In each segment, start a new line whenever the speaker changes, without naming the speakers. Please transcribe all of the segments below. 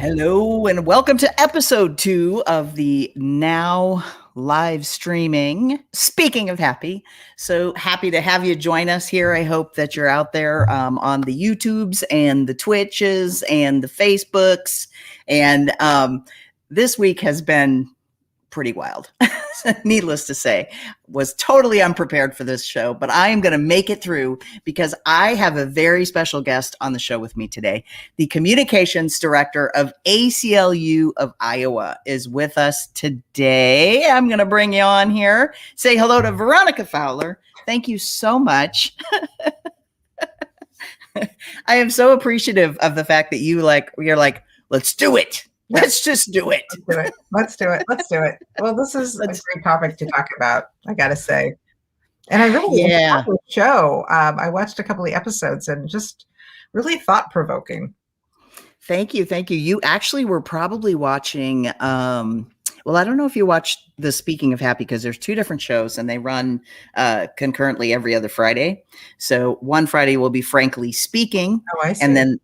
Hello and welcome to episode 2 of the now live streaming Speaking of Happy. So happy to have you join us here. I hope that you're out there on the YouTubes and the Twitches and the Facebooks. And this week has been pretty wild. Needless to say, was totally unprepared for this show, but I am going to make it through because I have a very special guest on the show with me today. The communications director of ACLU of Iowa is with us today. I'm going to bring you on here. Say hello to Veronica Fowler. Thank you so much. I am so appreciative of the fact that you're like, let's do it. Let's just do it.
Let's do it. Well, this is a great topic to talk about, I got to say. And I really enjoyed the show. I watched a couple of episodes and just really thought-provoking.
Thank you. You actually were probably watching, well, I don't know if you watched the Speaking of Happy because there's 2 different shows and they run concurrently every other Friday. So one Friday will be Frankly Speaking.
Oh, I see.
And then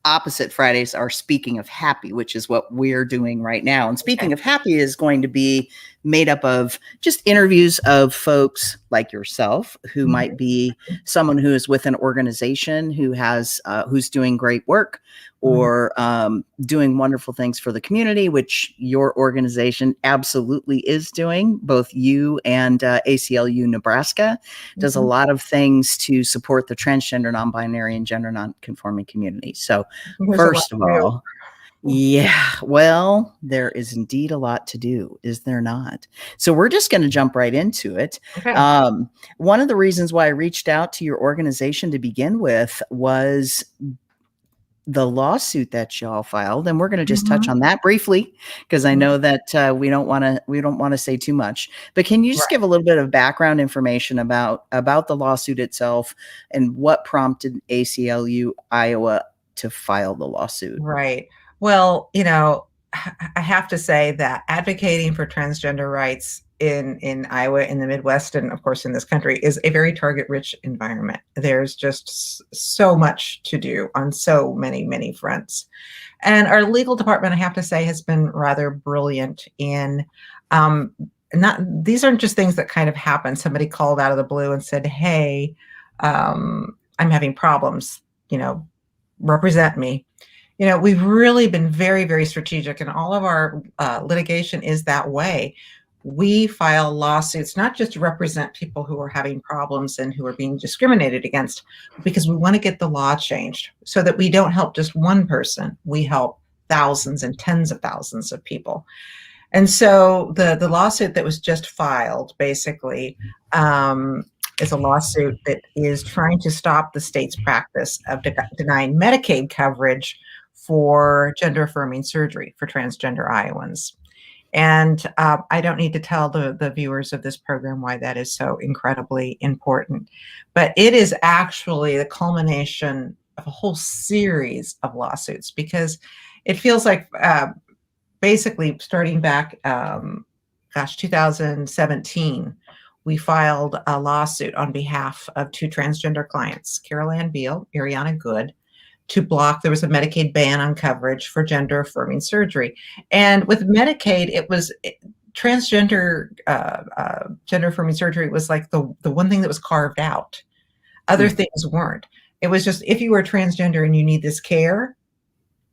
opposite Fridays are Speaking of Happy, which is what we're doing right now. And Speaking of Happy is going to be made up of just interviews of folks like yourself who might be someone who is with an organization who has who's doing great work or doing wonderful things for the community, which your organization absolutely is doing. Both you and ACLU Nebraska does a lot of things to support the transgender, non-binary, and gender non-conforming community. So first of all, well, there is indeed a lot to do, is there not? So we're just going to jump right into it.
Okay.
One of the reasons why I reached out to your organization to begin with was the lawsuit that y'all filed, and we're going to just touch on that briefly because I know that we don't want to say too much. But can you just give a little bit of background information about the lawsuit itself and what prompted ACLU Iowa to file the lawsuit?
Right. Well, I have to say that advocating for transgender rights in Iowa, in the Midwest, and of course in this country is a very target-rich environment. There's just so much to do on so many, many fronts. And our legal department, I have to say, has been rather brilliant in these aren't just things that kind of happen. Somebody called out of the blue and said, hey, I'm having problems, represent me. We've really been very, very strategic, and all of our litigation is that way. We file lawsuits not just to represent people who are having problems and who are being discriminated against, because we want to get the law changed so that we don't help just one person. We help thousands and tens of thousands of people. And so the lawsuit that was just filed basically is a lawsuit that is trying to stop the state's practice of denying Medicaid coverage for gender-affirming surgery for transgender Iowans. And I don't need to tell the viewers of this program why that is so incredibly important. But it is actually the culmination of a whole series of lawsuits, because it feels like basically starting back, 2017, we filed a lawsuit on behalf of 2 transgender clients, Carol Ann Beal, Ariana Good, to block, there was a Medicaid ban on coverage for gender affirming surgery. And with Medicaid, it was transgender, gender affirming surgery was like the one thing that was carved out. Other things weren't. It was just, if you were transgender and you need this care,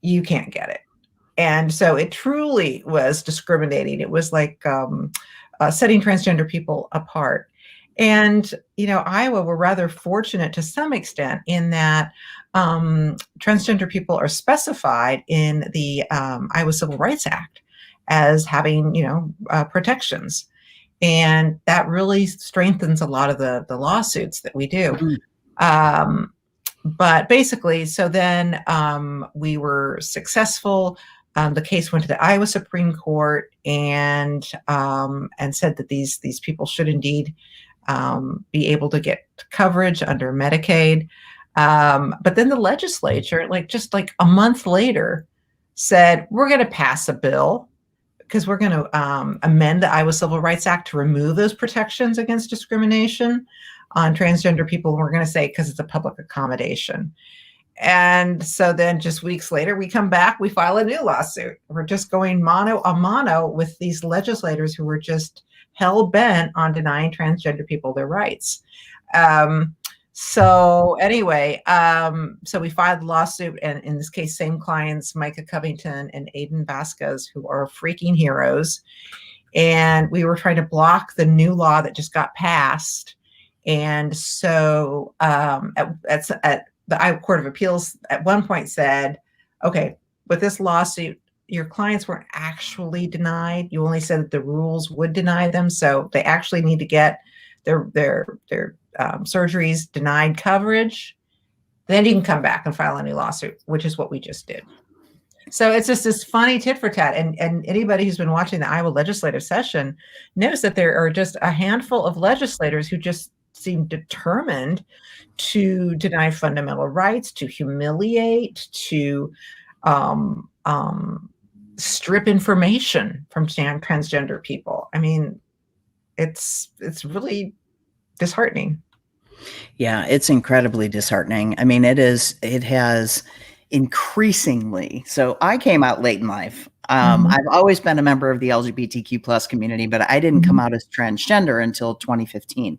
you can't get it. And so it truly was discriminating. It was like setting transgender people apart. And, Iowa were rather fortunate to some extent in that transgender people are specified in the Iowa Civil Rights Act as having, protections. And that really strengthens a lot of the lawsuits that we do. But basically, so then we were successful. The case went to the Iowa Supreme Court and said that these people should indeed be able to get coverage under Medicaid. But then the legislature, just a month later, said, we're going to pass a bill because we're going to amend the Iowa Civil Rights Act to remove those protections against discrimination on transgender people. And we're going to say, because it's a public accommodation. And so then just weeks later, we come back, we file a new lawsuit. We're just going mano a mano with these legislators who were just hell bent on denying transgender people their rights. So anyway, so we filed the lawsuit, and in this case, same clients, Micah Covington and Aiden Vasquez, who are freaking heroes. And we were trying to block the new law that just got passed. And so at the Iowa Court of Appeals at one point said, okay, with this lawsuit, your clients weren't actually denied. You only said that the rules would deny them. So they actually need to get their surgeries denied coverage. Then you can come back and file a new lawsuit, which is what we just did. So it's just this funny tit for tat. And anybody who's been watching the Iowa legislative session knows that there are just a handful of legislators who just seem determined to deny fundamental rights, to humiliate, to strip information from transgender people. I mean, it's really disheartening.
Yeah, it's incredibly disheartening. I mean, it has increasingly. So I came out late in life. I've always been a member of the LGBTQ plus community, but I didn't come out as transgender until 2015.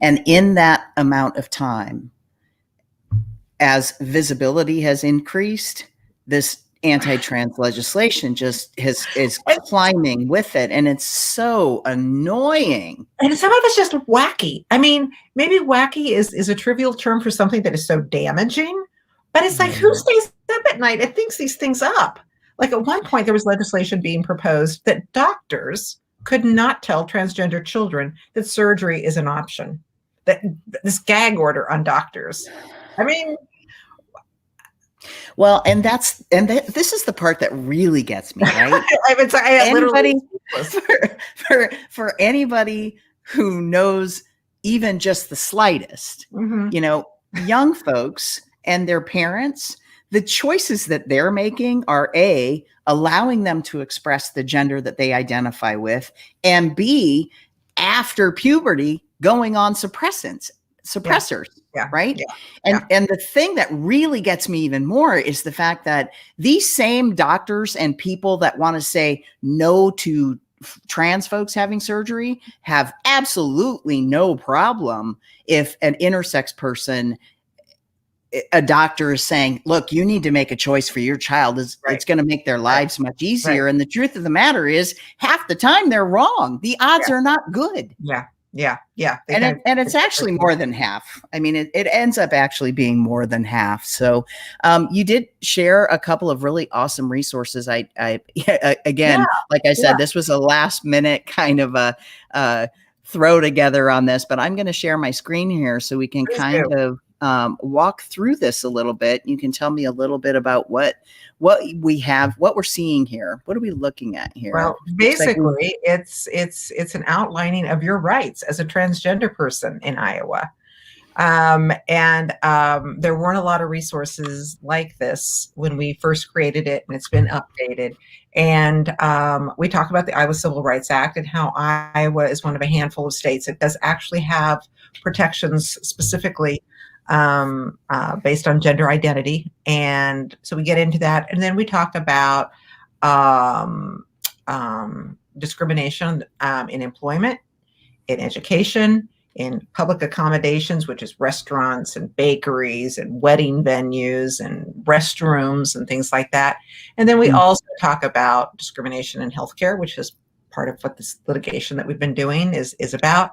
And in that amount of time, as visibility has increased, this anti-trans legislation just is climbing with it, and it's so annoying.
And some of it's just wacky. I mean, maybe wacky is a trivial term for something that is so damaging, but it's like, who stays up at night and thinks these things up? Like at one point, there was legislation being proposed that doctors could not tell transgender children that surgery is an option. That this gag order on doctors. I mean,
well, and this is the part that really gets me, right? For anybody who knows even just the slightest, young folks and their parents, the choices that they're making are A, allowing them to express the gender that they identify with, and B, after puberty, going on suppressors. Yeah. Right. Yeah. And the thing that really gets me even more is the fact that these same doctors and people that want to say no to trans folks having surgery have absolutely no problem if an intersex person, a doctor is saying, look, you need to make a choice for your child. It's going to make their lives much easier. And the truth of the matter is half the time they're wrong. The odds are not good.
Yeah.
And it's actually more than half. I mean, it ends up actually being more than half. So you did share a couple of really awesome resources. Like I said, this was a last minute kind of a throw together on this, but I'm going to share my screen here so we can of walk through this a little bit. You can tell me a little bit about what we have, what we're seeing here. What are we looking at here?
Well, basically, it's an outlining of your rights as a transgender person in Iowa. There weren't a lot of resources like this when we first created it, and it's been updated. And we talk about the Iowa Civil Rights Act and how Iowa is one of a handful of states that does actually have protections specifically based on gender identity. And so we get into that. And then we talk about discrimination in employment, in education, in public accommodations, which is restaurants and bakeries and wedding venues and restrooms and things like that. And then we also talk about discrimination in healthcare, which is part of what this litigation that we've been doing is about.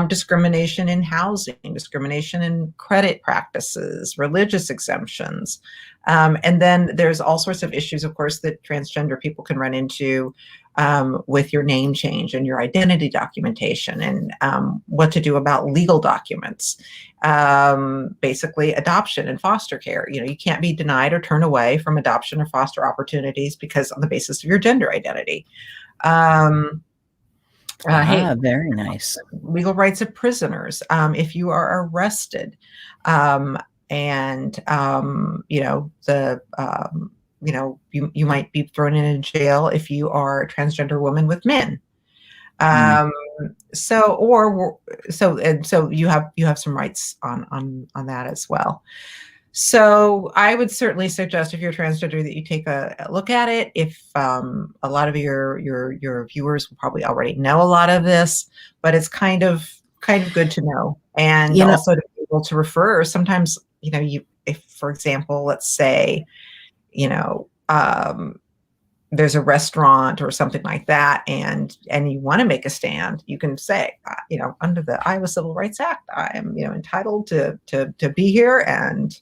Discrimination in housing, discrimination in credit practices, religious exemptions. And then there's all sorts of issues, of course, that transgender people can run into with your name change and your identity documentation, and what to do about legal documents. Basically adoption and foster care. You can't be denied or turned away from adoption or foster opportunities because on the basis of your gender identity.
Very nice.
Legal rights of prisoners. If you are arrested, you might be thrown in jail if you are a transgender woman with men. So you have some rights on that as well. So I would certainly suggest, if you're transgender, that you take a look at it. If a lot of your viewers will probably already know a lot of this, but it's kind of good to know, and
You know,
also to be able to refer. Sometimes, if, for example, let's say, there's a restaurant or something like that, and you want to make a stand, you can say, under the Iowa Civil Rights Act, I am, entitled to be here, and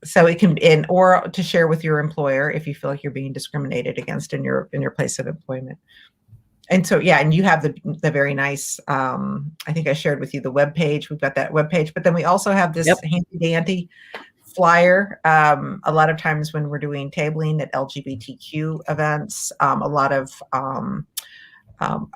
so it can, or to share with your employer if you feel like you're being discriminated against in your place of employment. And so, yeah, and you have the very nice, I think I shared with you the web page. We've got that web page, but then we also have this handy dandy flyer. A lot of times when we're doing tabling at LGBTQ events, a lot of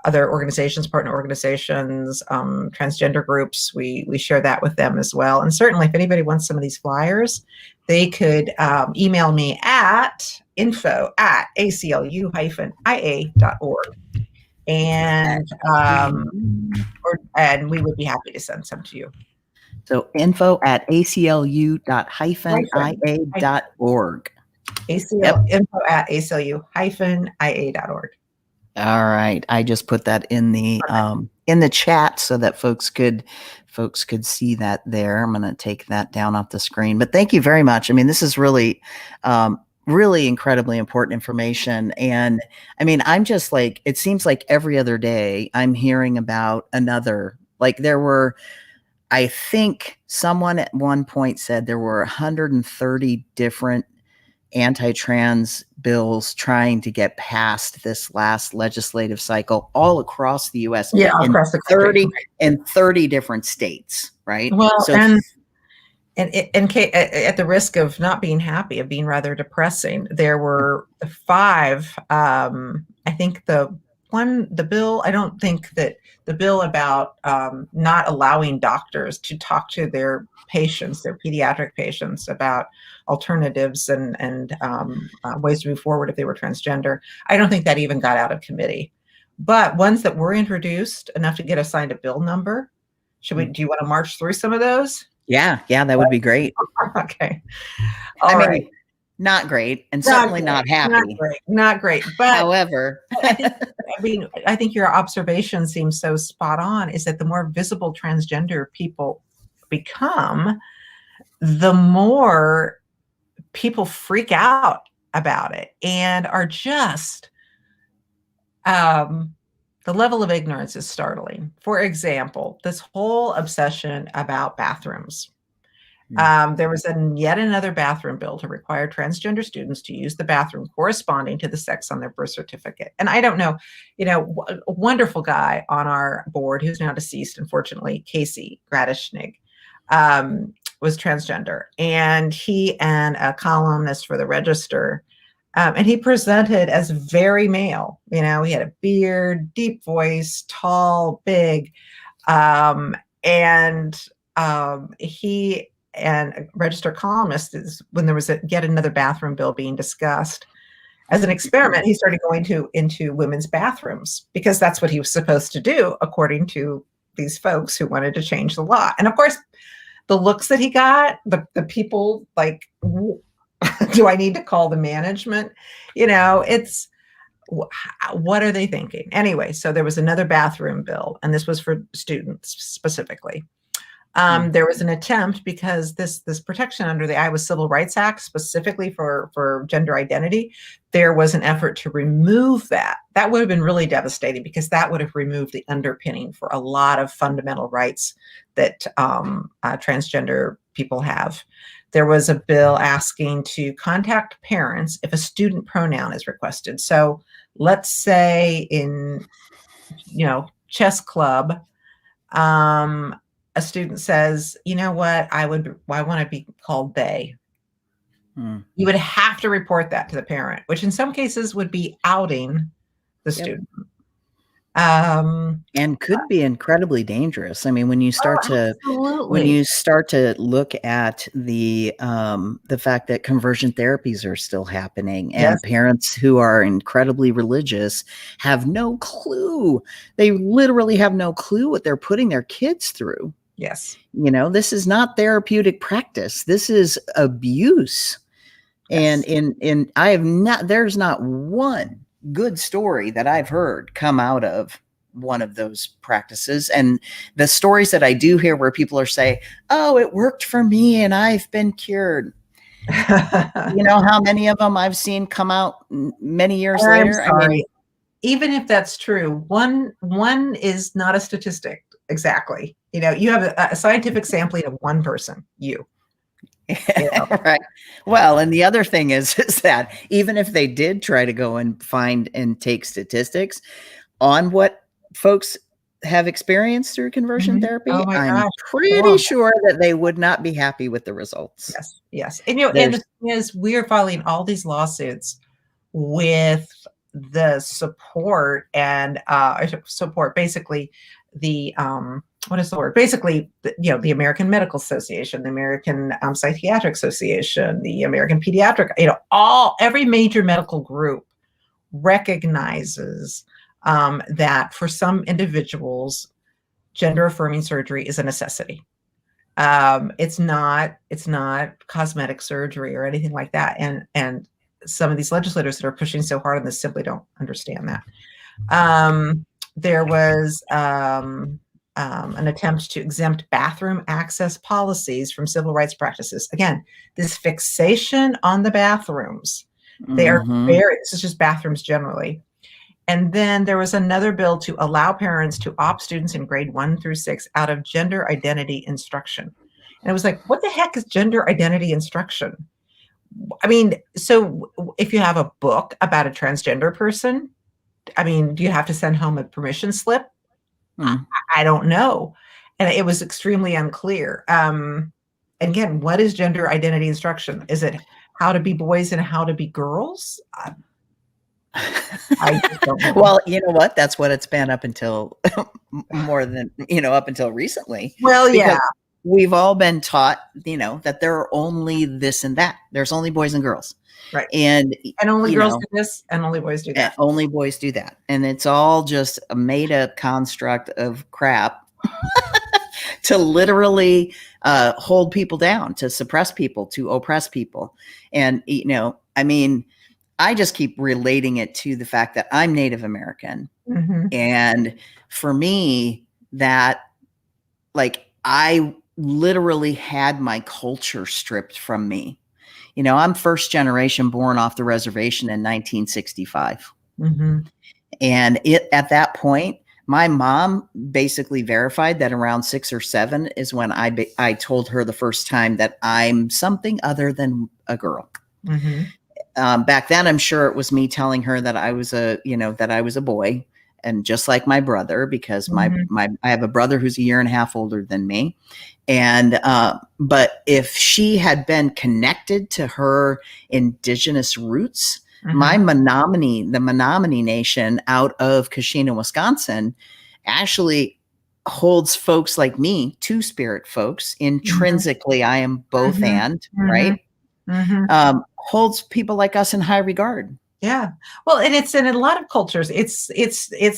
other organizations, partner organizations, transgender groups, we share that with them as well. And certainly, if anybody wants some of these flyers, they could email me at info@aclu-ia.org, and and we would be happy to send some to you.
So info@aclu-ia.org.
Info@aclu-ia.org.
All right. I just put that in the chat so that folks could see that there. I'm going to take that down off the screen. But thank you very much. I mean, this is really really incredibly important information. And I mean, I'm just like, it seems like every other day I'm hearing about another, like there were, I think someone at one point said there were 130 different anti-trans bills trying to get past this last legislative cycle all across the U.S.
Yeah, across the country.
30 different states, right?
Well, so, and at the risk of not being happy, of being rather depressing, there were 5. I think the bill, I don't think that the bill about not allowing doctors to talk to their patients, their pediatric patients, about alternatives and ways to move forward if they were transgender. I don't think that even got out of committee. But ones that were introduced enough to get assigned a bill number, do you want to march through some of those?
Yeah, that would be great.
Okay.
All right. Not great, and certainly not happy.
Not great. But
however,
I think your observation seems so spot on, is that the more visible transgender people become, the more people freak out about it and are just, the level of ignorance is startling. For example, this whole obsession about bathrooms. There was yet another bathroom bill to require transgender students to use the bathroom corresponding to the sex on their birth certificate. And I don't know, a wonderful guy on our board who's now deceased, unfortunately, Casey Gradishnig, was transgender, and he and a columnist for the Register, and he presented as very male. He had a beard, deep voice, tall, big, and he and a Register columnist, when there was yet another bathroom bill being discussed, as an experiment, he started going into women's bathrooms because that's what he was supposed to do, according to these folks who wanted to change the law. And of course, the looks that he got, the people like, do I need to call the management? It's, what are they thinking? Anyway, so there was another bathroom bill, and this was for students specifically. There was an attempt, because this protection under the Iowa Civil Rights Act, specifically for gender identity, there was an effort to remove that. That would have been really devastating, because that would have removed the underpinning for a lot of fundamental rights that transgender people have. There was a bill asking to contact parents if a student pronoun is requested. So let's say in, chess club, a student says, you know what, I want to be called they. You would have to report that to the parent, which in some cases would be outing the student.
And could be incredibly dangerous. I mean, when you start to look at the fact that conversion therapies are still happening, and parents who are incredibly religious have no clue. They literally have no clue what they're putting their kids through.
Yes.
This is not therapeutic practice. This is abuse.
Yes.
And there's not one good story that I've heard come out of one of those practices. And the stories that I do hear where people are saying, oh, it worked for me and I've been cured. You know how many of them I've seen come out many years
I'm
later?
sorry.
I mean,
even if that's true, one is not a statistic. Exactly. You have a scientific sampling of one person, you.
Right. Well, and the other thing is that even if they did try to go and find and take statistics on what folks have experienced through conversion therapy,
Oh my
I'm
gosh,
pretty
horrible.
sure that they would not be happy with the results.
Yes, yes. And and the thing is, we are filing all these lawsuits with the support and basically the what is the word? Basically, the American Medical Association, the American Psychiatric Association, the American Pediatric, every major medical group recognizes that for some individuals, gender affirming surgery is a necessity. It's not cosmetic surgery or anything like that. And some of these legislators that are pushing so hard on this simply don't understand that. There was an attempt to exempt bathroom access policies from civil rights practices. Again, this fixation on the bathrooms. They are this is just bathrooms generally. And then there was another bill to allow parents to opt students in grade 1 through 6 out of gender identity instruction. And it was like, what the heck is gender identity instruction? I mean, so if you have a book about a transgender person, I mean, do you have to send home a permission slip? I don't know. And it was extremely unclear. Again, what is gender identity instruction? Is it how to be boys and how to be girls? I just don't know.
Well, you know what? That's what it's been up until more than, up until recently.
Well, yeah.
We've all been taught, that there are only this and that. There's only boys and girls.
Right.
And
only girls do this and only boys do that.
Only boys do that. And it's all just a made up construct of crap to literally hold people down, to suppress people, to oppress people. And, I mean, I just keep relating it to the fact that I'm Native American. And for me, that I literally had my culture stripped from me. I'm first generation born off the reservation in 1965. And at that point, my mom basically verified that around 6 or 7 is when I told her the first time that I'm something other than a girl. Back then, I'm sure it was me telling her that I was a boy, and just like my brother, because I have a brother who's a year and a half older than me. And, but if she had been connected to her indigenous roots, the Menominee Nation out of Kashina, Wisconsin, actually holds folks like me, two-spirit folks. Intrinsically, I am both and, right? Holds people like us in high regard.
Yeah. Well, and it's in a lot of cultures. It's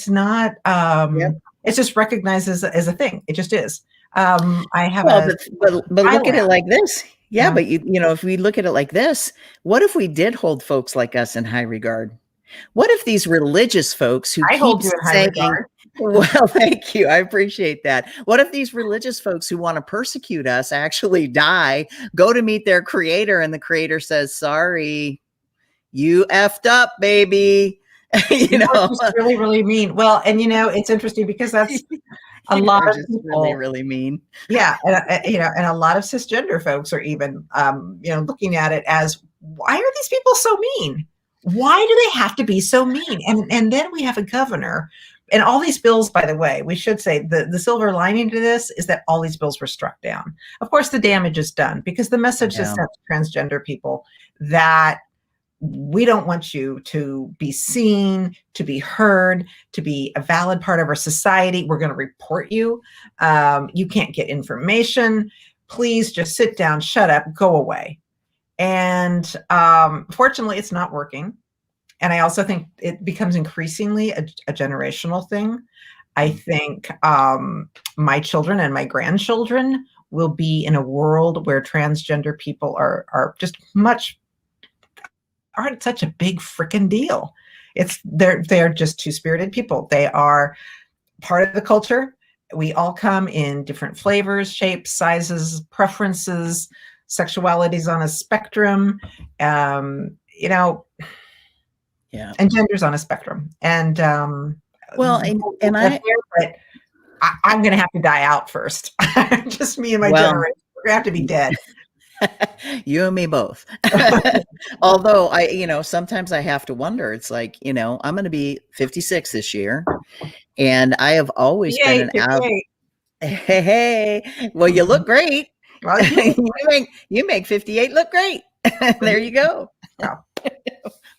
not, it's just recognized as a thing. It just is. I have
but look at it like this. Yeah. But if we look at it like this, what if we did hold folks like us in high regard? What if these religious folks who keep saying, well, thank you, I appreciate that. What if these religious folks who want to persecute us actually die, go to meet their creator, and the creator says, sorry, you effed up, baby.
It's really, really mean. Well, and it's interesting because that's a lot of people
really, really mean.
Yeah. And a lot of cisgender folks are even, looking at it as, why are these people so mean? Why do they have to be so mean? And then we have a governor, and all these bills, by the way, we should say the silver lining to this is that all these bills were struck down. Of course, the damage is done because the message is sent to transgender people that we don't want you to be seen, to be heard, to be a valid part of our society. We're going to report you. You can't get information. Please just sit down, shut up, go away. And fortunately, it's not working. And I also think it becomes increasingly a generational thing. I think my children and my grandchildren will be in a world where transgender people are just aren't such a big freaking deal. They're just two-spirited people. They are part of the culture. We all come in different flavors, shapes, sizes, preferences, sexualities on a spectrum, you know,
Yeah.
and genders on a spectrum. And
Well, and I,
but I'm going to have to die out first. Just me and my
well,
generation. We're going to have to be dead.
you and me both. Although sometimes I have to wonder, it's like, I'm going to be 56 this year, and I have always been an out.
58.
Hey, well, you look great.
Well,
you make 58 look great. There you go.
Yeah.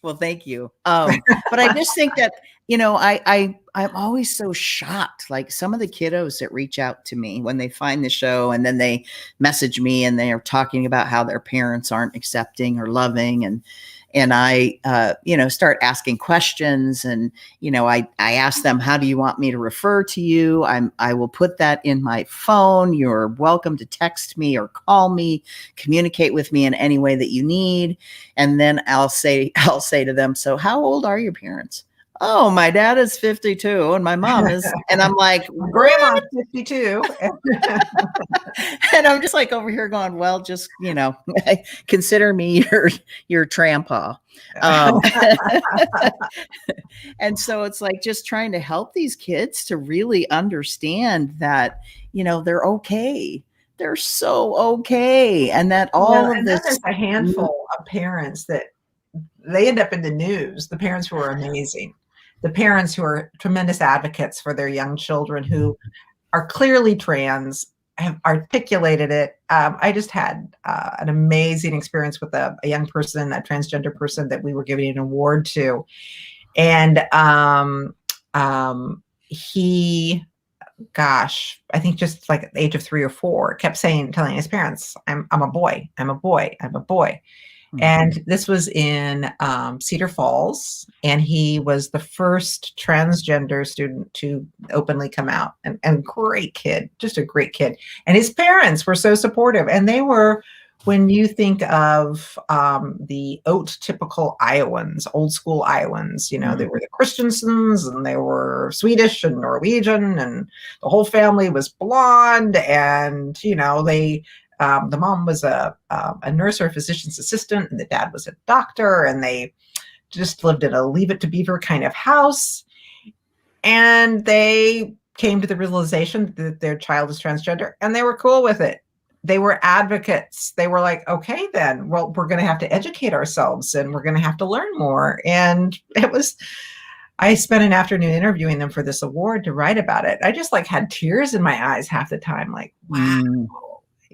Well, thank you. But I just think that, I'm always so shocked. Like some of the kiddos that reach out to me when they find the show and then they message me and they are talking about how their parents aren't accepting or loving. And I, start asking questions, and, I ask them, how do you want me to refer to you? I will put that in my phone. You're welcome to text me or call me, communicate with me in any way that you need. And then I'll say to them, so how old are your parents? Oh, my dad is 52 and my mom is, and I'm like,
grandma's 52.
And I'm just like over here going, well, just, consider me your trampa. And so it's like just trying to help these kids to really understand that, they're okay. They're so okay. And that all of this.
There's a handful of parents that they end up in the news. The parents who are amazing. The parents who are tremendous advocates for their young children who are clearly trans, have articulated it. I just had an amazing experience with a young person, a transgender person that we were giving an award to. And he, gosh, I think just like at the age of 3 or 4, kept telling his parents, I'm a boy, I'm a boy, I'm a boy. Mm-hmm. And this was in Cedar Falls, and he was the first transgender student to openly come out. And great kid, just a great kid. And his parents were so supportive. And they were, when you think of the typical Iowans, old school Iowans, they were the Christensens, and they were Swedish and Norwegian, and the whole family was blonde. And, the mom was a nurse or a physician's assistant, and the dad was a doctor, and they just lived in a Leave It to Beaver kind of house. And they came to the realization that their child is transgender, and they were cool with it. They were advocates. They were like, okay, then, well, we're going to have to educate ourselves, and we're going to have to learn more. And I spent an afternoon interviewing them for this award to write about it. I just had tears in my eyes half the time, like, wow.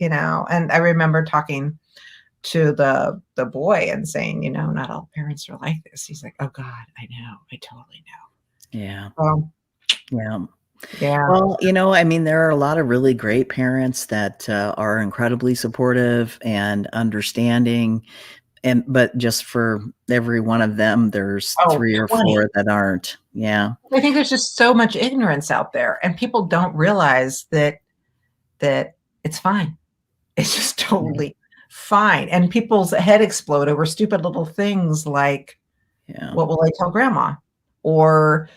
And I remember talking to the boy and saying, not all parents are like this. He's like, oh God, I know. I totally know.
Yeah.
Yeah.
Yeah. Well, there are a lot of really great parents that are incredibly supportive and understanding. But just for every one of them, there's 3 or 4 that aren't. Yeah.
I think there's just so much ignorance out there, and people don't realize that it's fine. It's just totally fine. And people's head explode over stupid little things like, what will I tell grandma? Or,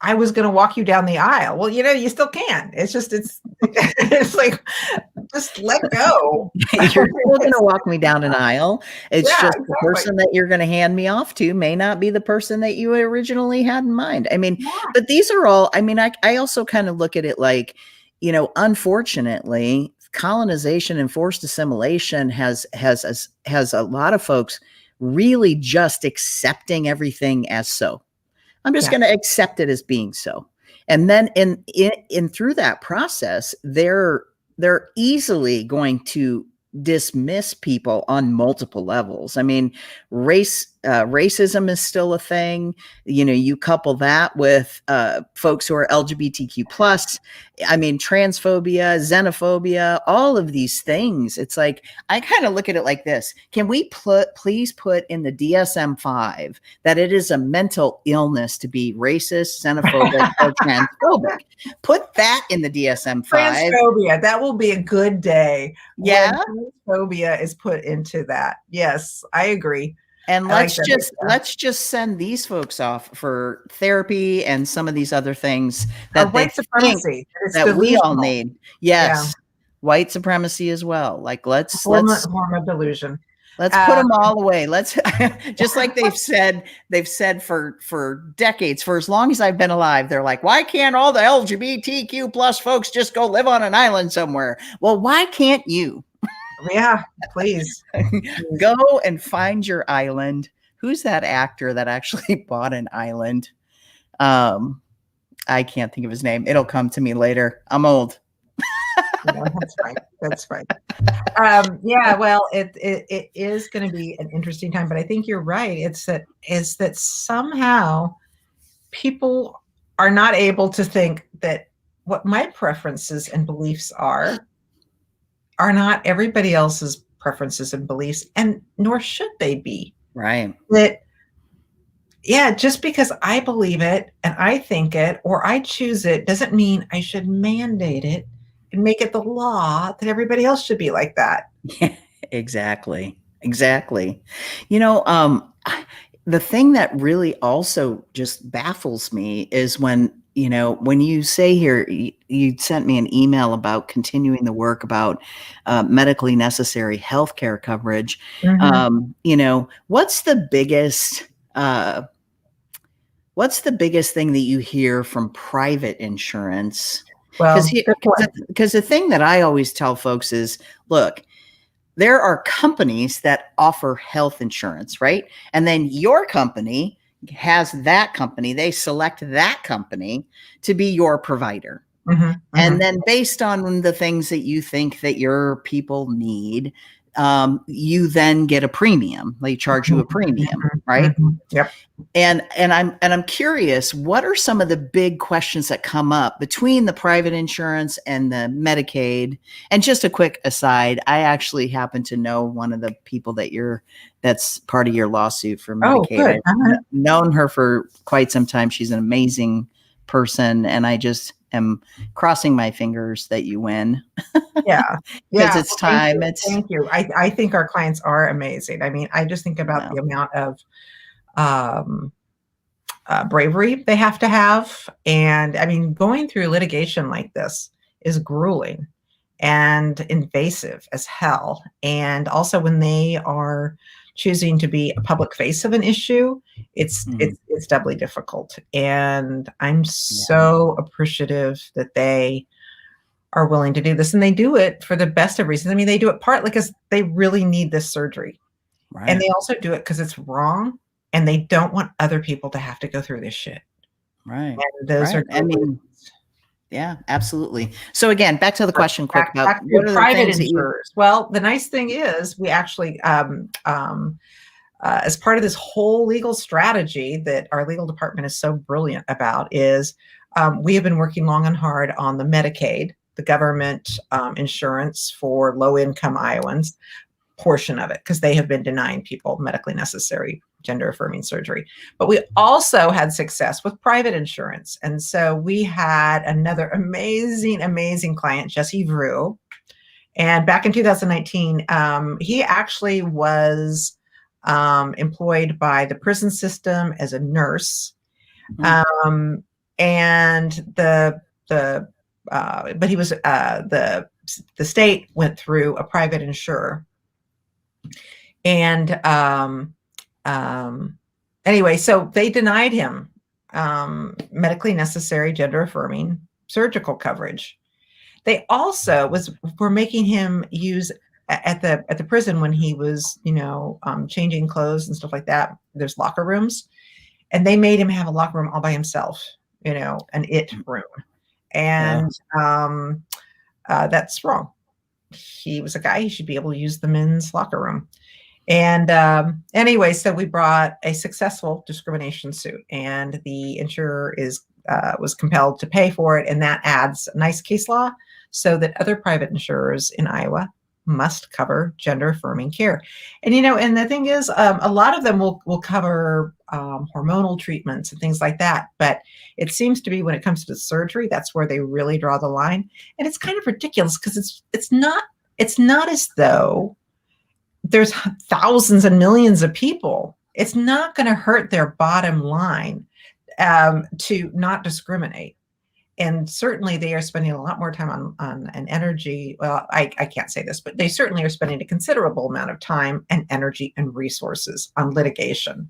I was going to walk you down the aisle. Well, you still can. It's just, it's like, just let go.
You're still going to walk me down an aisle. It's just exactly. The person that you're going to hand me off to may not be the person that you originally had in mind. But these are all, I also kind of look at it like, unfortunately, colonization and forced assimilation has a lot of folks really just accepting everything as so. I'm just going to accept it as being so. And then in through that process, they're easily going to dismiss people on multiple levels. Race racism is still a thing. You couple that with folks who are LGBTQ plus. I mean, transphobia, xenophobia, all of these things. It's like, I kind of look at it like this. Can we please put in the DSM-5 that it is a mental illness to be racist, xenophobic, or transphobic? Put that in the DSM-5.
Transphobia. That will be a good day.
Yeah.
When transphobia is put into that. Yes, I agree.
And let's just send these folks off for therapy and some of these other things that
white supremacy
that we all need. Yes. Yeah. White supremacy as well. Like let's
form of delusion.
Let's put them all away. Let's just like they've said for decades, for as long as I've been alive, they're like, why can't all the LGBTQ plus folks just go live on an island somewhere? Well, why can't you?
Yeah, please.
Go and find your island. Who's that actor that actually bought an island? I can't think of his name. It'll come to me later. I'm old.
No, that's fine. That's fine. Yeah, well, it is going to be an interesting time, but I think you're right. Is that somehow people are not able to think that what my preferences and beliefs are not everybody else's preferences and beliefs, and nor should they be.
Right.
That, yeah, just because I believe it and I think it or I choose it doesn't mean I should mandate it and make it the law that everybody else should be like that.
Yeah, exactly. Exactly. The thing that really also just baffles me is when you say here, you sent me an email about continuing the work about medically necessary healthcare coverage.
Mm-hmm.
What's the biggest thing that you hear from private insurance?
Well,
because the thing that I always tell folks is, look, there are companies that offer health insurance, right? And then your company has that company, they select that company to be your provider.
Mm-hmm, mm-hmm.
And then based on the things that you think that your people need, you then get a premium. They charge you a premium, right?
Mm-hmm. Yep.
And I'm curious, what are some of the big questions that come up between the private insurance and the Medicaid? And just a quick aside, I actually happen to know one of the people that's part of your lawsuit for Medicaid.
Oh, good.
I've known her for quite some time. She's an amazing person, and I just am crossing my fingers that you win.
Yeah.
Because it's time.
Thank you. I think our clients are amazing. I mean, I just think about the amount of bravery they have to have. And I mean, going through litigation like this is grueling and invasive as hell. And also when they are choosing to be a public face of an issue, it's doubly difficult. And I'm so appreciative that they are willing to do this, and they do it for the best of reasons. I mean, they do it partly because they really need this surgery, right? And they also do it because it's wrong, and they don't want other people to have to go through this shit.
Right.
And those are.
I mean, yeah, absolutely. So again, back to the question quick about
what are private insurers. Well, the nice thing is we actually, as part of this whole legal strategy that our legal department is so brilliant about, is we have been working long and hard on the Medicaid, the government insurance for low-income Iowans portion of it, because they have been denying people medically necessary gender-affirming surgery. But we also had success with private insurance. And so we had another amazing, amazing client, Jesse Vrew. And back in 2019, he actually was employed by the prison system as a nurse. And but he was the state went through a private insurer, and anyway, so they denied him medically necessary gender affirming surgical coverage. They also were making him use at the prison when he was changing clothes and stuff like that. There's locker rooms, and they made him have a locker room all by himself, an it room. And that's wrong. He was a guy. He should be able to use the men's locker room. And anyway, so we brought a successful discrimination suit, and the insurer was compelled to pay for it, and that adds a nice case law so that other private insurers in Iowa must cover gender affirming care. And and the thing is, a lot of them will cover hormonal treatments and things like that, but it seems to be when it comes to surgery, that's where they really draw the line. And it's kind of ridiculous because it's not as though there's thousands and millions of people. It's not going to hurt their bottom line to not discriminate. And certainly they are spending a lot more time on an energy. Well, I can't say this, but they certainly are spending a considerable amount of time and energy and resources on litigation.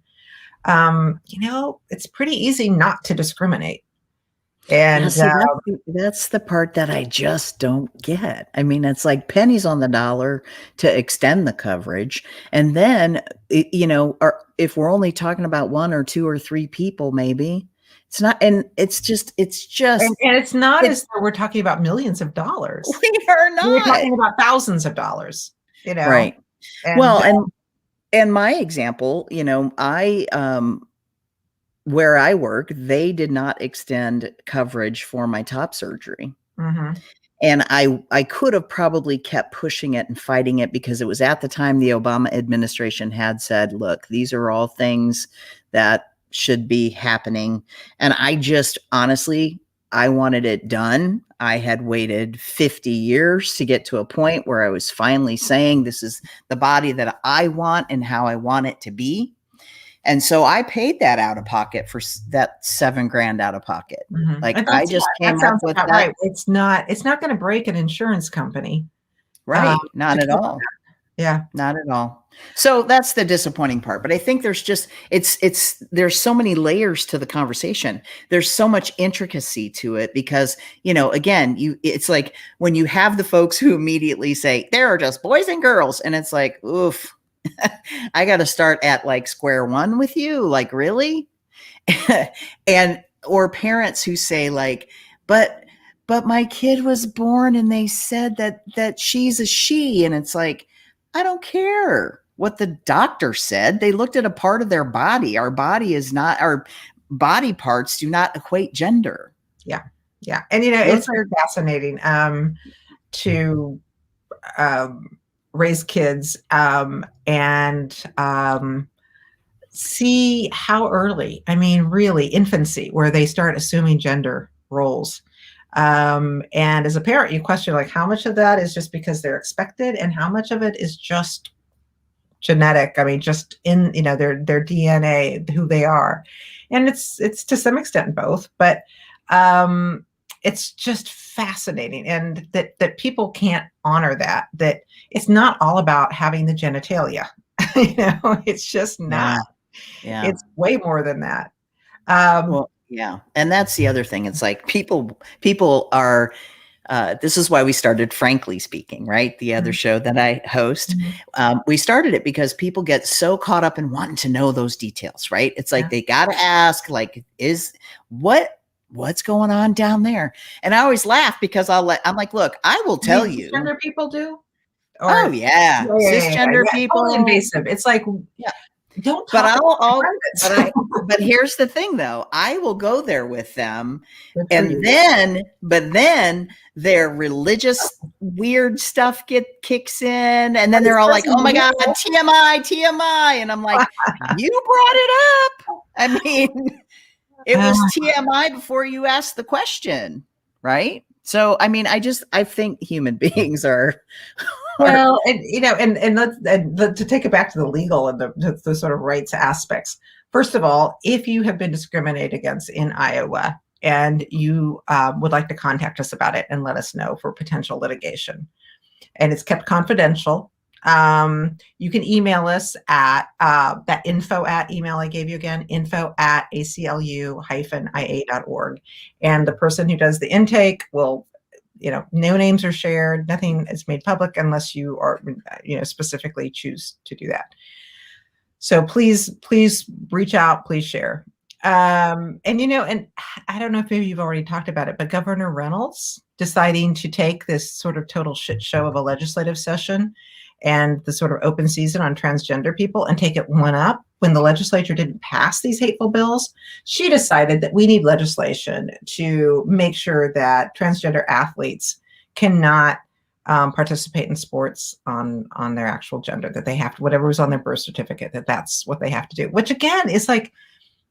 It's pretty easy not to discriminate. And
see, that's the part that I just don't get. I mean, it's like pennies on the dollar to extend the coverage. And then, if we're only talking about one or two or three people, maybe it's not. And it's just,
and it's not as though we're talking about millions of dollars.
We are not.
We're talking about thousands of dollars,
Right.
And,
and my example, where I work, they did not extend coverage for my top surgery.
Mm-hmm.
And I could have probably kept pushing it and fighting it because it was at the time the Obama administration had said, look, these are all things that should be happening. And I just honestly, I wanted it done. I had waited 50 years to get to a point where I was finally saying, this is the body that I want and how I want it to be. And so I paid that out of pocket for that $7,000 out of pocket.
Mm-hmm.
Like I just came up with that.
Right. It's not going to break an insurance company.
Right. Not at all.
Yeah.
Not at all. So that's the disappointing part. But I think there's just, there's so many layers to the conversation. There's so much intricacy to it because, again, it's like when you have the folks who immediately say, there are just boys and girls. And it's like, oof. I got to start at like square one with you. Like, really? Or parents who say like, but my kid was born and they said that she's a she. And it's like, I don't care what the doctor said. They looked at a part of their body. Our body parts do not equate gender.
Yeah. Yeah. And, it's very fascinating to raise kids and see how early, really infancy, where they start assuming gender roles. And as a parent, you question like how much of that is just because they're expected and how much of it is just genetic. Just in, their DNA, who they are. And it's to some extent both, but it's just fascinating. And that people can't honor that it's not all about having the genitalia. It's just not. Yeah. It's way more than that.
Well, yeah. And that's the other thing. It's like people are, this is why we started Frankly Speaking, right? The other show that I host. We started it because people get so caught up in wanting to know those details, right? It's like they got to ask, like, what's going on down there? And I always laugh because I'm like, look, I will tell you.
Cisgender people do?
Cisgender people.
Totally invasive. It's like, don't talk.
But here's the thing though. I will go there with them but then their religious weird stuff kicks in and then they're all like, oh my God, TMI. And I'm like, you brought it up. It was TMI before you asked the question. Right. So, I think human beings are
well, and let's to take it back to the legal and the sort of rights aspects. First of all, if you have been discriminated against in Iowa and you would like to contact us about it and let us know for potential litigation, and it's kept confidential, you can email us at that info at email I gave you again, info@aclu-ia.org. And the person who does the intake will, no names are shared. Nothing is made public unless you are, specifically choose to do that. So please reach out, please share. And I don't know if maybe you've already talked about it, but Governor Reynolds deciding to take this sort of total shit show of a legislative session and the sort of open season on transgender people and take it one up. When the legislature didn't pass these hateful bills, she decided that we need legislation to make sure that transgender athletes cannot participate in sports on their actual gender, that they have to, whatever was on their birth certificate, that's what they have to do, which again is like,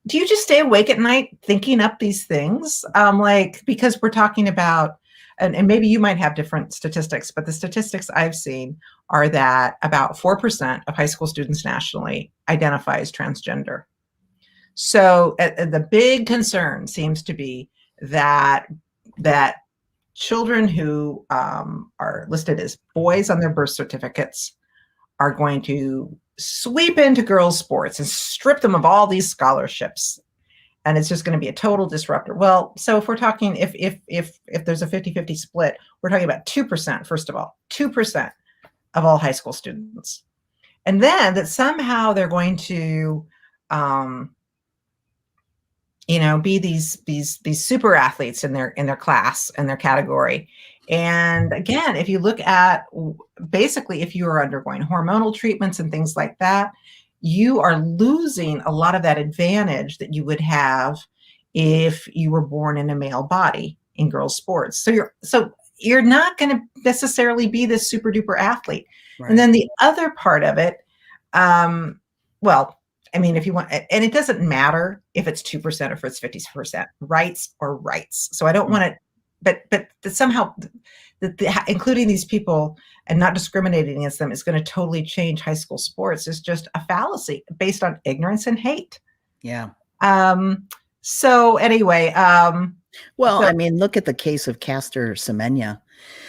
do you just stay awake at night thinking up these things? Like, because we're talking about, and maybe you might have different statistics, but the statistics I've seen are that about 4% of high school students nationally identify as transgender. So the big concern seems to be that children who are listed as boys on their birth certificates are going to sweep into girls' sports and strip them of all these scholarships. And it's just going to be a total disruptor. Well, so if we're talking, if there's a 50-50 split, we're talking about 2%, first of all, 2% of all high school students. And then that somehow they're going to, be these super athletes in their class and their category. And again, if you look at basically, if you are undergoing hormonal treatments and things like that, you are losing a lot of that advantage that you would have if you were born in a male body in girls' sports. So you're not going to necessarily be this super duper athlete. Right. And then the other part of it, if you want, and it doesn't matter if it's 2% or if it's 50%, rights or rights. So I don't want to, but somehow including these people and not discriminating against them is going to totally change high school sports is just a fallacy based on ignorance and hate.
Yeah.
So anyway,
look at the case of Caster Semenya.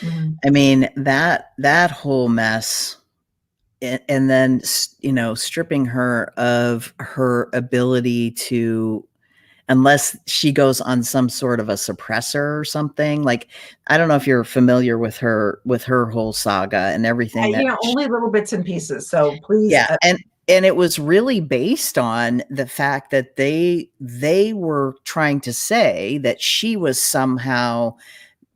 Mm-hmm. I mean, that whole mess, and then, stripping her of her ability to, unless she goes on some sort of a suppressor or something. Like, I don't know if you're familiar with her whole saga and everything.
Only little bits and pieces. So please.
Yeah. And it was really based on the fact that they were trying to say that she was somehow,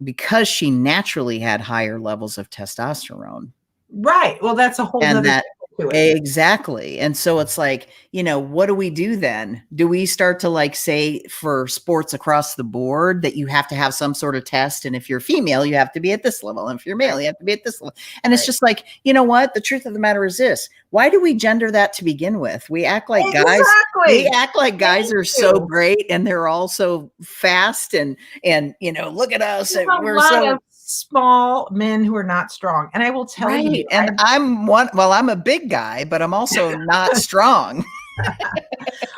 because she naturally had higher levels of testosterone.
Right. Well, that's a whole other to it.
Exactly. And so it's like, what do we do then? Do we start to say for sports across the board that you have to have some sort of test? And if you're female, you have to be at this level. And if you're male, you have to be at this level. And it's just like, you know what? The truth of the matter is this. Why do we gender that to begin with? We act like guys are so great and they're all so fast and look at us. And we're so
small men who are not strong. And I will tell you.
And I'm a big guy, but I'm also not strong.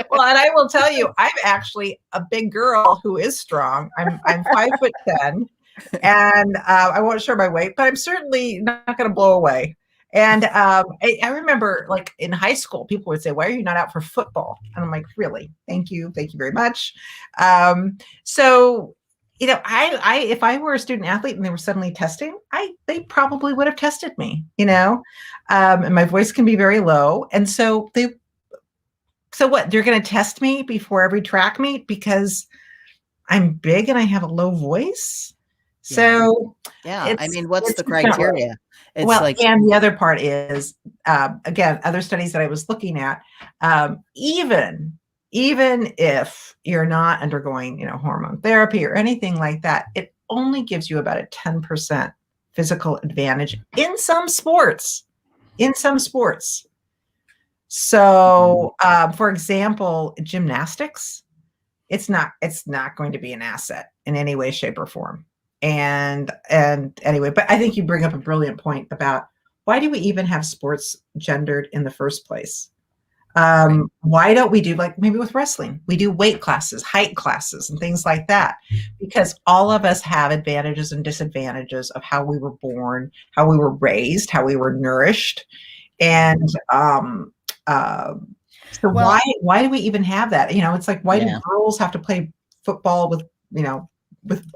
Well, and I will tell you, I'm actually a big girl who is strong. I'm 5'10", and I won't share my weight, but I'm certainly not going to blow away. And I remember, in high school, people would say, "Why are you not out for football?" And I'm like, "Really? Thank you very much." So, if I were a student athlete and they were suddenly testing, they probably would have tested me. And my voice can be very low, and so what? They're going to test me before every track meet because I'm big and I have a low voice.
Yeah.
So
yeah, what's the criteria?
And the other part is, again, other studies that I was looking at, even if you're not undergoing, hormone therapy or anything like that, it only gives you about a 10% physical advantage in some sports. So, for example, gymnastics, it's not going to be an asset in any way, shape, or form. And anyway, but I think you bring up a brilliant point about why do we even have sports gendered in the first place? Why don't we do, maybe with wrestling, we do weight classes, height classes, and things like that? Because all of us have advantages and disadvantages of how we were born, how we were raised, how we were nourished. And why do we even have that? It's like, why do girls have to play football with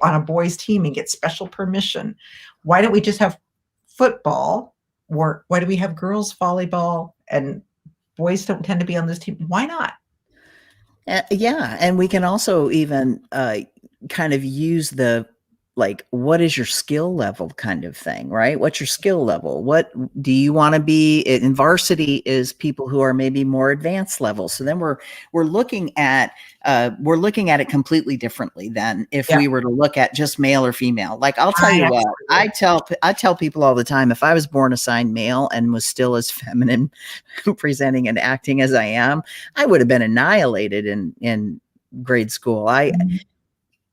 on a boys' team and get special permission? Why don't we just have football? Or why do we have girls volleyball and boys don't tend to be on this team? Why not?
And we can also even kind of use the like, what is your skill level kind of thing, right? What's your skill level? What do you want to be in varsity is people who are maybe more advanced level. So then we're looking at it completely differently than if
Yeah.
we were to look at just male or female. Like, I'll tell
I
you what,
absolutely.
I tell people all the time, if I was born assigned male and was still as feminine presenting and acting as I am, I would have been annihilated in grade school.
Mhm.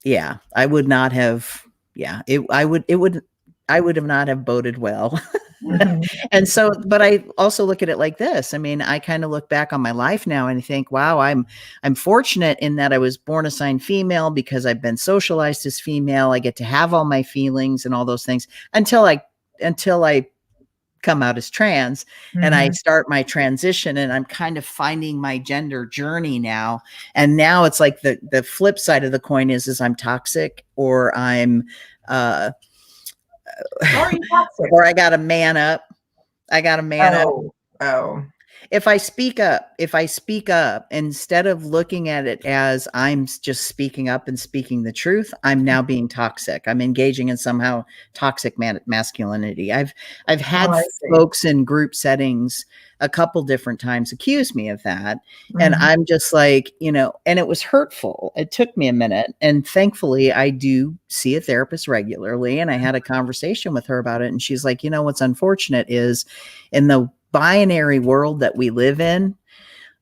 Yeah, I would not have. Yeah, I would have not have boded well.
Mhm.
And so, but I also look at it like this. I mean, I kind of look back on my life now and I think, wow, I'm fortunate in that I was born assigned female because I've been socialized as female. I get to have all my feelings and all those things until I come out as trans and I
Mhm.
start my transition and I'm kind of finding my gender journey now. And now it's like the flip side of the coin is I'm toxic or I'm uh
Or are you toxic?
or I got to man up. I got to man up.
Oh, oh.
If I speak up, instead of looking at it as I'm just speaking up and speaking the truth, I'm now being toxic. I'm engaging in somehow toxic masculinity. I've
Oh,
had
I see.
folks in group settings a couple different times accuse me of that. And
Mhm.
I'm just like, and it was hurtful. It took me a minute. And thankfully, I do see a therapist regularly. And I had a conversation with her about it. And she's like, what's unfortunate is in the binary world that we live in,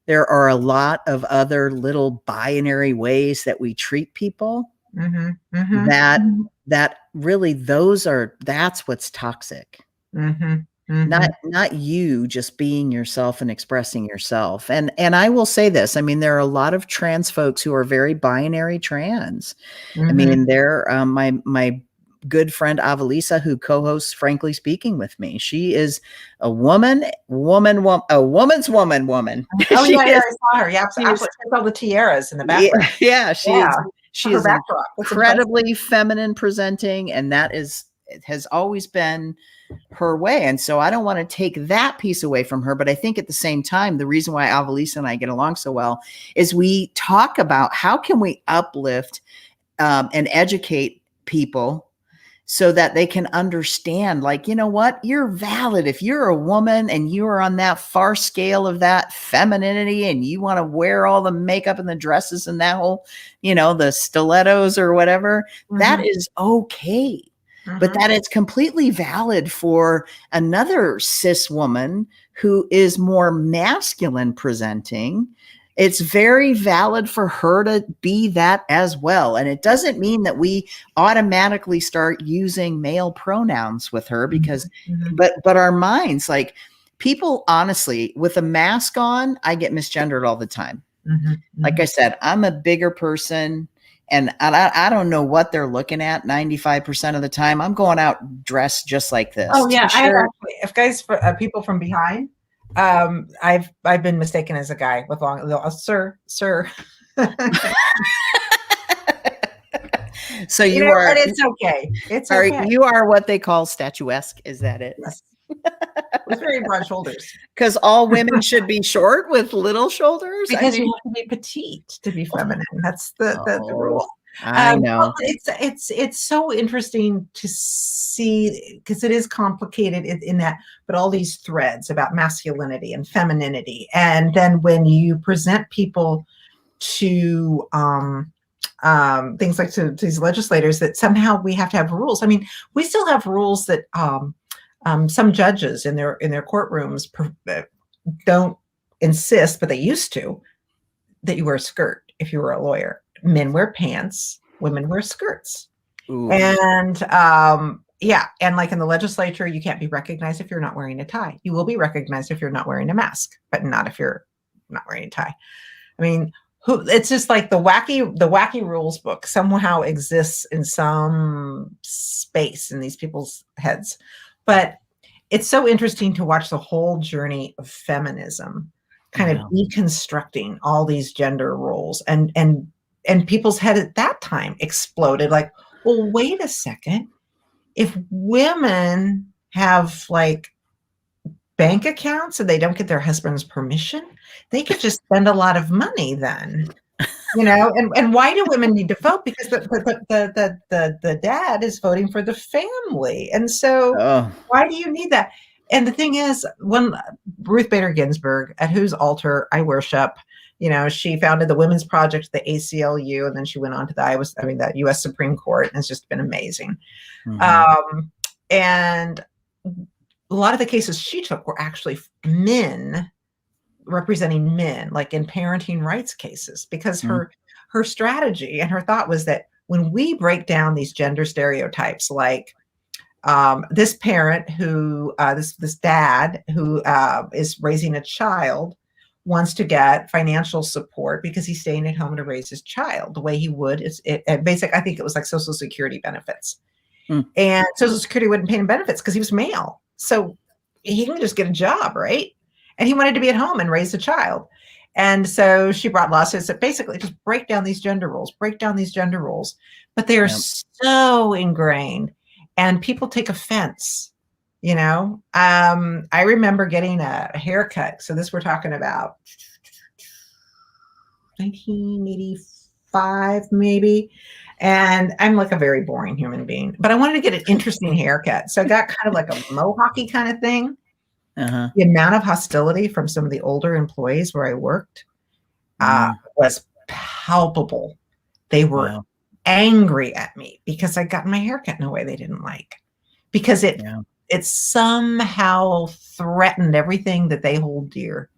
there are a lot of other little binary ways that we treat people
Mhm. Mhm.
that
Mhm.
that really that's what's toxic.
Mhm.
Not you just being yourself and expressing yourself. And I will say this, I mean, there are a lot of trans folks who are very binary trans. I
Mhm.
mean, they're my good friend Avalisa, who co-hosts Frankly Speaking with me. She is a a woman's woman.
Oh,
she
yeah, yeah,
is
I saw her. Yeah,
she is
absolutely. All the tiaras in the
yeah,
background.
yeah,
Yeah, for
she
her
is
backdrop. That's impressive.
incredibly feminine presenting, and it has always been her way. And so I don't want to take that piece away from her. But I think at the same time, the reason why Avalisa and I get along so well is we talk about how can we uplift and educate people so that they can understand, like, you know what, you're valid. If you're a woman and you are on that far scale of that femininity and you want to wear all the makeup and the dresses and that whole, the stilettos or whatever, that
Mhm.
is okay. But
Mhm.
that it's completely valid for another cis woman who is more masculine presenting. It's very valid for her to be that as well. And it doesn't mean that we automatically start using male pronouns with her, because
Mhm. Mhm.
but our minds, like, people honestly with a mask on, I get misgendered all the time.
Mhm.
Like I
Mhm.
said, I'm a bigger person and I don't know what they're looking at 95% of the time. I'm going out dressed just like this
Oh, yeah, I have
t-shirt.
actually if guys for people from behind, I've been mistaken as a guy with long sir, sir.
So
You know, and it's okay. It's okay.
you are what they call statuesque. Is that it?
Yes. With very broad shoulders.
Because all women should be short with little shoulders. I
Because you
mean,
have to be petite to be feminine. That's the
oh,
rule.
I
Well,
know.
it's so interesting to see because it is complicated in that, but all these threads about masculinity and femininity, and then when you present people to things like to these legislators, that somehow we have to have rules. I mean, we still have rules that some judges in their courtrooms don't insist, but they used to, that you wear a skirt if you were a lawyer. Men wear pants, women wear skirts.
Ooh.
And yeah, and like in the legislature, you can't be recognized if you're not wearing a tie. You will be recognized if you're not wearing a mask, but not if you're not wearing a tie. I mean, it's just like the wacky rules book somehow exists in some space in these people's heads. But it's so interesting to watch the whole journey of feminism kind of
Wow.
deconstructing all these gender roles, and people's head at that time exploded like, well, wait a second, if women have like bank accounts and they don't get their husband's permission, they could just spend a lot of money then. and why do women need to vote? Because the dad is voting for the family. And so
Oh,
why do you need that? And the thing is, when Ruth Bader Ginsburg, at whose altar I worship, she founded the Women's Project, the ACLU, and then she went on to the U.S. Supreme Court, and it's just been amazing. And a lot of the cases she took were actually men representing men, like in parenting rights cases, because her strategy and her thought was that when we break down these gender stereotypes, like this parent who this dad who is raising a child wants to get financial support because he's staying at home to raise his child the way he would basic. I think it was like Social Security benefits, and Social Security wouldn't pay him benefits because he was male, so he can just get a job, right? And he wanted to be at home and raise a child. And so she brought lawsuits that basically just break down these gender roles, but they are so ingrained and people take offense. I remember getting a haircut. So this, we're talking about 1985, maybe. And I'm like a very boring human being, but I wanted to get an interesting haircut. So I got kind of like a mohawky kind of thing. The amount of hostility from some of the older employees where I worked was palpable. They were angry at me because I got my haircut in a way they didn't like, because it somehow threatened everything that they hold dear.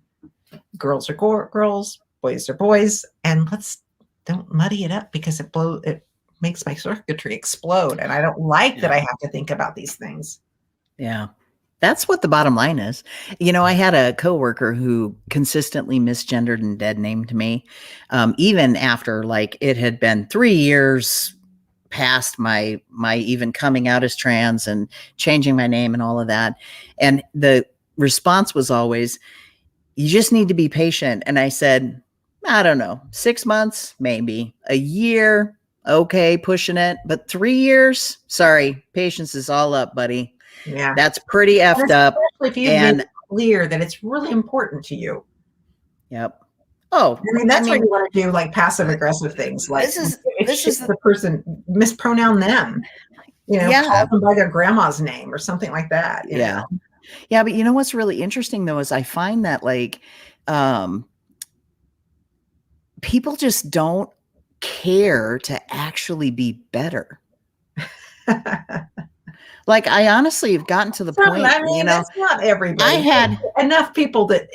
Girls are girls, boys are boys, and don't muddy it up, because it makes my circuitry explode, and I don't like that I have to think about these things.
Yeah. That's what the bottom line is. I had a coworker who consistently misgendered and dead named me, even after it had been 3 years past my even coming out as trans and changing my name and all of that. And the response was always, "You just need to be patient." And I said, "I don't know, 6 months, maybe a year. Okay, pushing it, but 3 years, sorry, patience is all up, buddy."
Yeah,
that's pretty effed up.
If you make it clear that it's really important to you.
Yep. Oh,
that's why you want to do like passive aggressive things. Like this is the person, mispronoun them, call them by their grandma's name or something like that.
Yeah. But what's really interesting though is I find that people just don't care to actually be better. I honestly have gotten to the point,
that's not everybody.
I had
enough people that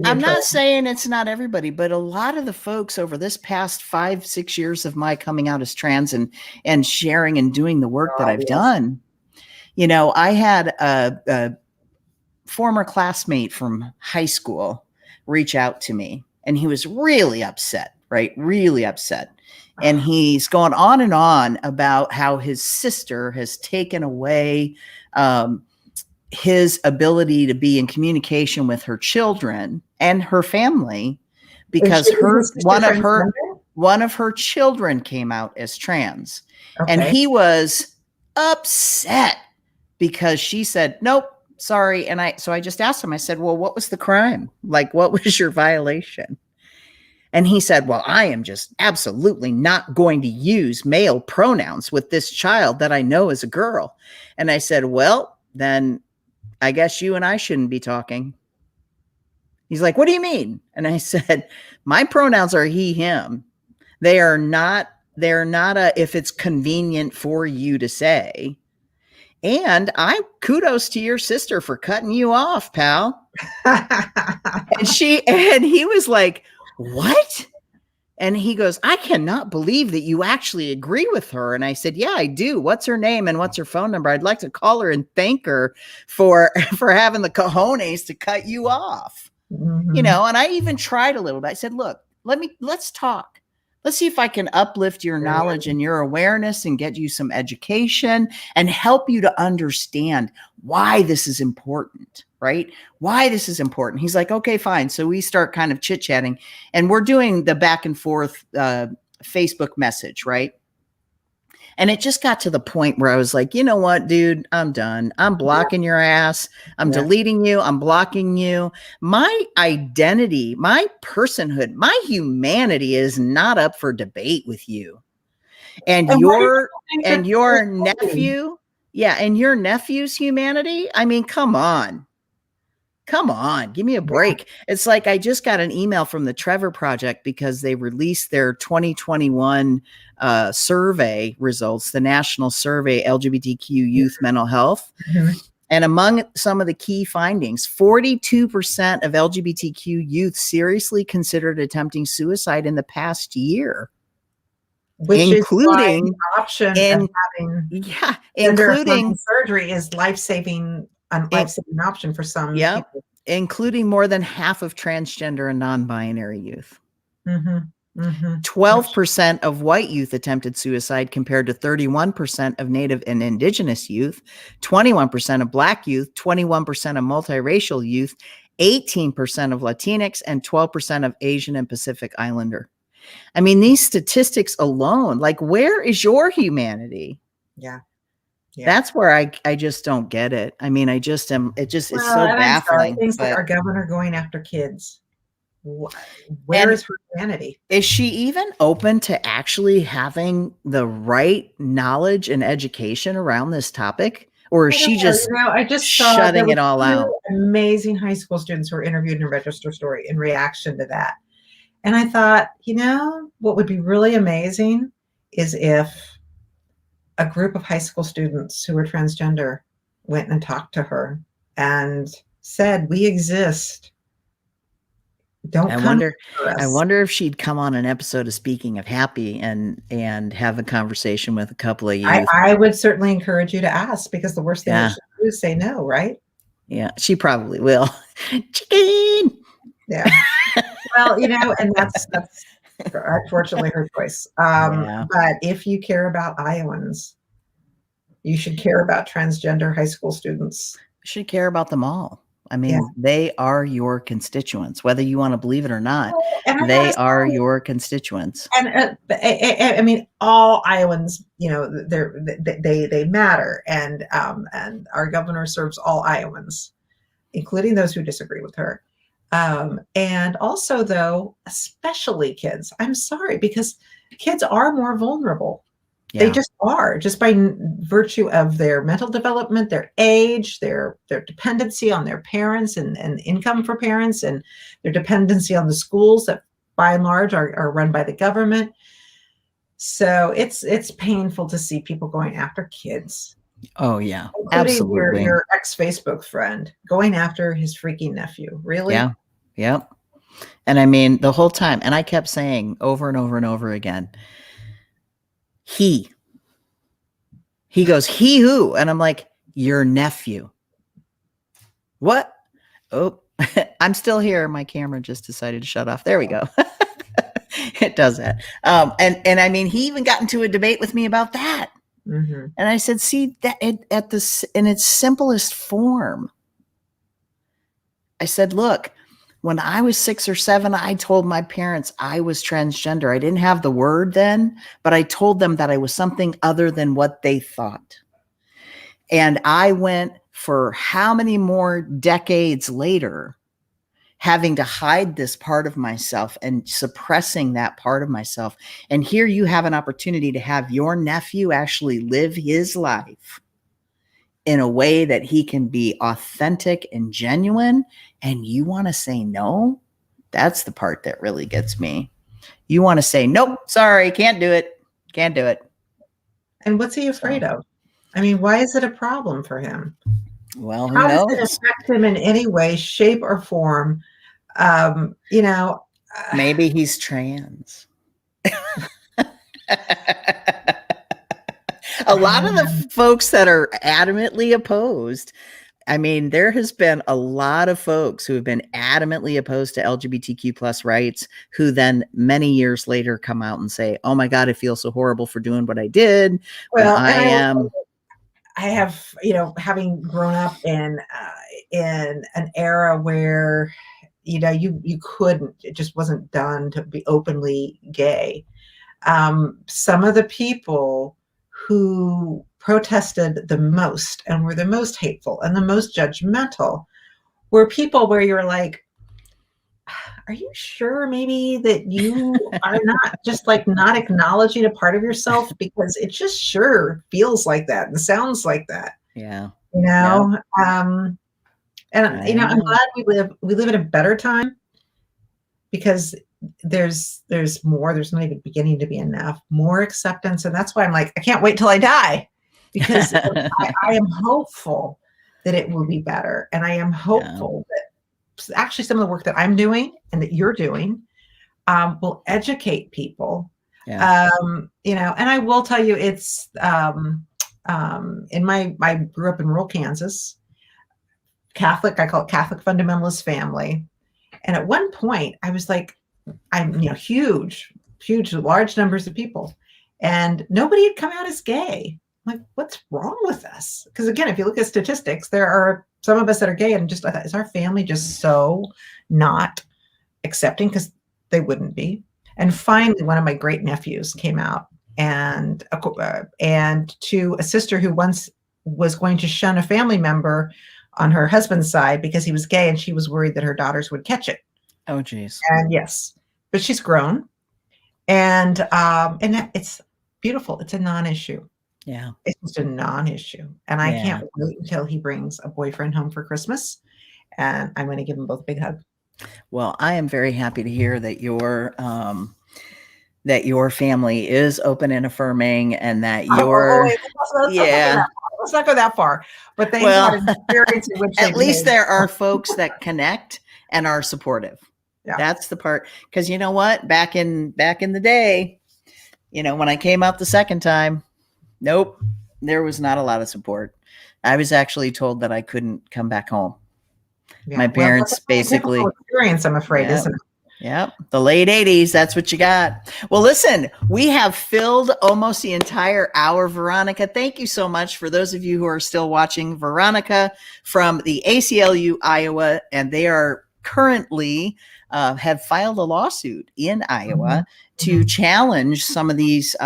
I'm not saying it's not everybody, but a lot of the folks over this past 5-6 years of my coming out as trans and sharing and doing the work that I've done, I had a former classmate from high school reach out to me, and he was really upset, right? Really upset. And he's gone on and on about how his sister has taken away his ability to be in communication with her children and her family because one of her children came out as trans. Okay. And he was upset because she said, "Nope, sorry." And so I just asked him, I said, "Well, what was the crime? What was your violation?" And he said, "Well, I am just absolutely not going to use male pronouns with this child that I know is a girl." And I said, "Well, then I guess you and I shouldn't be talking." He's like, "What do you mean?" And I said, "My pronouns are he, him. They're not if it's convenient for you to say. And kudos to your sister for cutting you off, pal." and he was like, "What?" And he goes, "I cannot believe that you actually agree with her." And I said, "Yeah, I do. What's her name and what's her phone number? I'd like to call her and thank her for having the cojones to cut you off." And I even tried a little bit. I said, "Look, let's talk. Let's see if I can uplift your knowledge and your awareness and get you some education and help you to understand why this is important, right? Why this is important." He's like, "Okay, fine." So we start kind of chit-chatting, and we're doing the back and forth Facebook message, right? And it just got to the point where I was like, you know what, dude, I'm done. I'm blocking your ass. I'm deleting you. I'm blocking you. My identity, my personhood, my humanity is not up for debate with you. And your nephew, and your nephew's humanity. I mean, come on. Come on, give me a break. It's like I just got an email from the Trevor Project because they released their 2021 survey results, the national survey, LGBTQ youth mental health. And among some of the key findings, 42% of LGBTQ youth seriously considered attempting suicide in the past year.
Which including, is why the option of having
including
surgery is life-saving option for some people.
Including more than half of transgender and non-binary youth. 12% of white youth attempted suicide compared to 31% of Native and Indigenous youth, 21% of Black youth, 21% of multiracial youth, 18% of Latinx, and 12% of Asian and Pacific Islander. I mean, these statistics alone, like, where is your humanity?
Yeah.
That's where I just don't get it. I mean, it's so baffling.
Things like our governor going after kids. Where is her humanity?
Is she even open to actually having the right knowledge and education around this topic? Or is she just shutting it all out?
Amazing high school students who were interviewed in a Register story in reaction to that. And I thought, what would be really amazing is if a group of high school students who were transgender went and talked to her and said, we exist. I wonder if she'd come on an episode of Speaking of Happy and have a conversation with a couple of youth. I would certainly encourage you to ask, because the worst thing she do is say no, right?
Yeah, she probably will. Chicken.
Yeah. Well, and that's unfortunately her choice. But if you care about Iowans, you should care about transgender high school students.
You should care about them all. I mean, they are your constituents, whether you want to believe it or not. They are your constituents.
And I mean, all Iowans, they matter. And our governor serves all Iowans, including those who disagree with her. And also, though, especially kids. I'm sorry, because kids are more vulnerable. They just are, just by virtue of their mental development, their age, their dependency on their parents and income for parents, and their dependency on the schools that by and large are run by the government. So it's painful to see people going after kids.
Oh, yeah,
absolutely. Your ex-Facebook friend going after his freaking nephew. Really?
Yeah. Yep. And I mean, the whole time, and I kept saying over and over and over again, he goes, he who? And I'm like, your nephew. What? Oh, I'm still here. My camera just decided to shut off. There we go. It does that. And I mean, he even got into a debate with me about that. And I said, see, that in its simplest form, I said, look, when I was 6 or 7, I told my parents I was transgender. I didn't have the word then, but I told them that I was something other than what they thought. And I went for how many more decades later, having to hide this part of myself and suppressing that part of myself. And here you have an opportunity to have your nephew actually live his life in a way that he can be authentic and genuine, and you want to say no? That's the part that really gets me. You want to say, nope, sorry, can't do it. Can't do it.
And what's he afraid of? I mean, why is it a problem for him?
Well, who knows?
Does it affect him in any way, shape, or form?
Maybe he's trans. A lot of the folks that are adamantly opposed, I mean, there has been a lot of folks who have been adamantly opposed to LGBTQ plus rights, who then many years later come out and say, oh my God, I feel so horrible for doing what I did.
Well, I have, having grown up in an era where, you couldn't, it just wasn't done to be openly gay. Some of the people who protested the most and were the most hateful and the most judgmental were people where you're like, are you sure maybe that you are not just like not acknowledging a part of yourself? Because it just sure feels like that and sounds like that.
Yeah.
You know? And you know, I'm glad we live in a better time, because there's more, there's not even beginning to be enough more acceptance. And that's why I'm like, I can't wait till I die, because I am hopeful that it will be better. And I am hopeful that actually some of the work that I'm doing and that you're doing will educate people. You know, and I will tell you, it's I grew up in rural Kansas, Catholic, I call it Catholic fundamentalist family. And at one point I was like, I'm, you know, huge, large numbers of people, and nobody had come out as gay. I'm like, what's wrong with us? Because again, if you look at statistics, there are some of us that are gay, and just, I thought, is our family just so not accepting? Because they wouldn't be. And finally, one of my great nephews came out, and to a sister who once was going to shun a family member on her husband's side because he was gay, and she was worried that her daughters would catch it.
Oh, geez.
And yes, but she's grown, and it's beautiful. It's a non-issue.
Yeah.
It's just a non-issue. And I can't wait until he brings a boyfriend home for Christmas, and I'm going to give them both a big hug.
Well, I am very happy to hear that your family is open and affirming, and that you're,
let's not go that far. But they had an experience in which
at least there are folks that connect and are supportive.
Yeah.
That's the part. Because you know what? Back in the day, you know, when I came out the second time, nope, there was not a lot of support. I was actually told that I couldn't come back home. Yeah. My parents basically
experience, I'm afraid, isn't it?
Yep. The late 80s. That's what you got. Well, listen, we have filled almost the entire hour. Veronica, thank you so much. For those of you who are still watching, Veronica from the ACLU Iowa, and they are currently have filed a lawsuit in Iowa to challenge some of these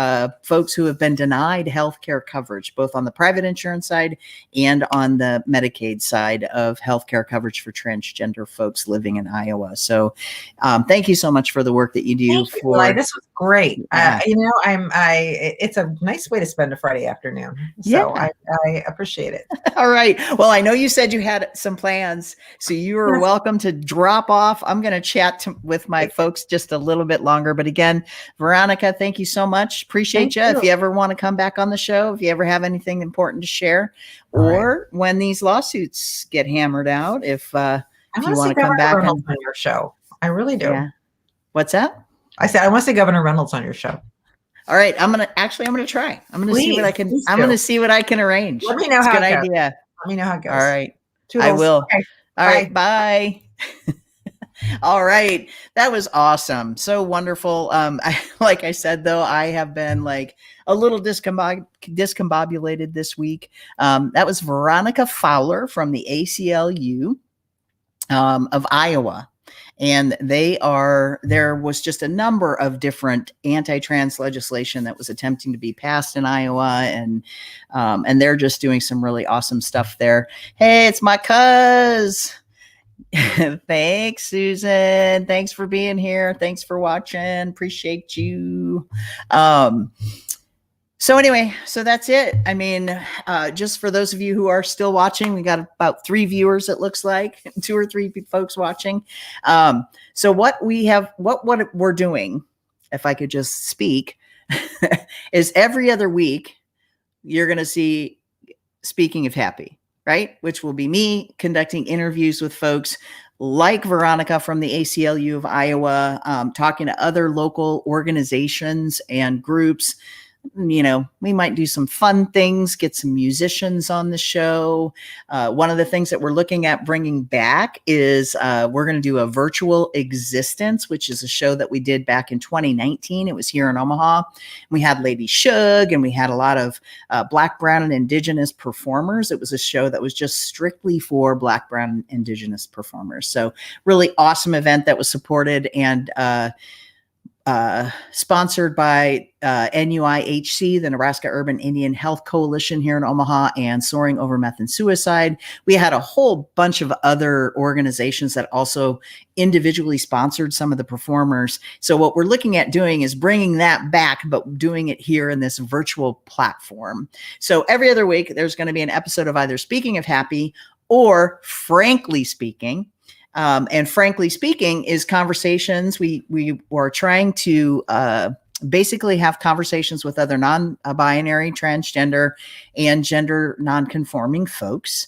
folks who have been denied health care coverage, both on the private insurance side and on the Medicaid side of health care coverage for transgender folks living in Iowa. So thank you so much for the work that you do.
This was great. You know, it's a nice way to spend a Friday afternoon. So I appreciate it.
All right. Well, I know you said you had some plans, so you are welcome to drop off. I'm going to chat with my folks just a little bit longer. But again, Veronica, thank you so much. Appreciate you. If you ever want to come back on the show, if you ever have anything important to share, or when these lawsuits get hammered out, if you want to come back on
your show. I really do.
Yeah. What's that?
I said, I want to see Governor Reynolds on your show.
All right. I'm going to try. I'm going to see what I can, going to see what I can arrange.
Let me know how it goes.
Idea.
Let me know how it goes.
All right.
Toodles.
I will.
Okay.
All right. Bye. All right. That was awesome. So wonderful. Like I said, though, I have been like a little discombobulated this week. That was Veronica Fowler from the ACLU of Iowa. And there was just a number of different anti-trans legislation that was attempting to be passed in Iowa. And they're just doing some really awesome stuff there. Hey, it's my cuz. Thanks, Susan. Thanks for being here. Thanks for watching. Appreciate you. So anyway, so that's it. I mean, just for those of you who are still watching, we got about 3 viewers, it looks like 2 or 3 folks watching. So what we're doing, if I could just speak, is every other week, you're going to see Speaking of Happy. Right? Which will be me conducting interviews with folks like Veronica from the ACLU of Iowa, talking to other local organizations and groups. You know, we might do some fun things, get some musicians on the show. One of the things that we're looking at bringing back is we're going to do a virtual existence, which is a show that we did back in 2019. It was here in Omaha. We had Lady Shug, and we had a lot of Black, Brown, and Indigenous performers. It was a show that was just strictly for Black, Brown, and Indigenous performers. So really awesome event that was supported and sponsored by NUIHC, the Nebraska Urban Indian Health Coalition here in Omaha, and Soaring Over Meth and Suicide. We had a whole bunch of other organizations that also individually sponsored some of the performers. So what we're looking at doing is bringing that back, but doing it here in this virtual platform. So every other week, there's going to be an episode of either Speaking of Happy or Frankly Speaking. And frankly speaking is conversations. We are trying to basically have conversations with other non-binary, transgender, and gender non-conforming folks.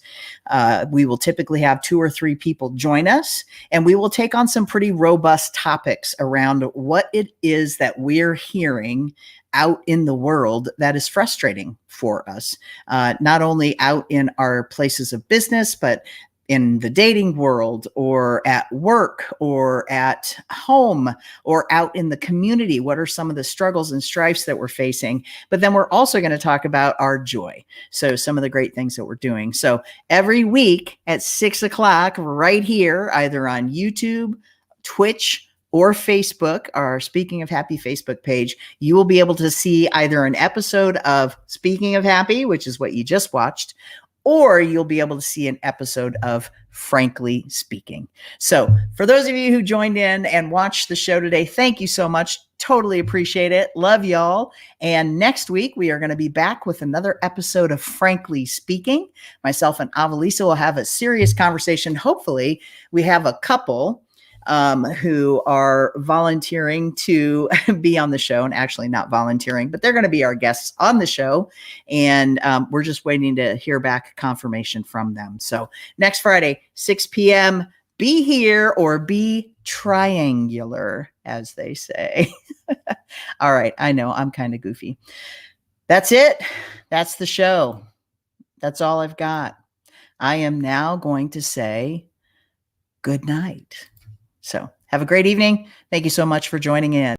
We will typically have 2 or 3 people join us, and we will take on some pretty robust topics around what it is that we're hearing out in the world that is frustrating for us, not only out in our places of business, but in the dating world or at work or at home or out in the community. What are some of the struggles and strifes that we're facing? But then we're also going to talk about our joy. So some of the great things that we're doing. So every week at 6 o'clock right here, either on YouTube, Twitch, or Facebook, our Speaking of Happy Facebook page, you will be able to see either an episode of Speaking of Happy, which is what you just watched, or you'll be able to see an episode of Frankly Speaking. So for those of you who joined in and watched the show today, thank you so much. Totally appreciate it. Love y'all. And next week, we are going to be back with another episode of Frankly Speaking. Myself and Avalisa will have a serious conversation. Hopefully, we have a couple who are volunteering to be on the show, and actually not volunteering, but they're going to be our guests on the show. And we're just waiting to hear back confirmation from them. So next Friday, 6 p.m., be here or be triangular, as they say. All right. I know I'm kind of goofy. That's it. That's the show. That's all I've got. I am now going to say good night. So have a great evening. Thank you so much for joining in.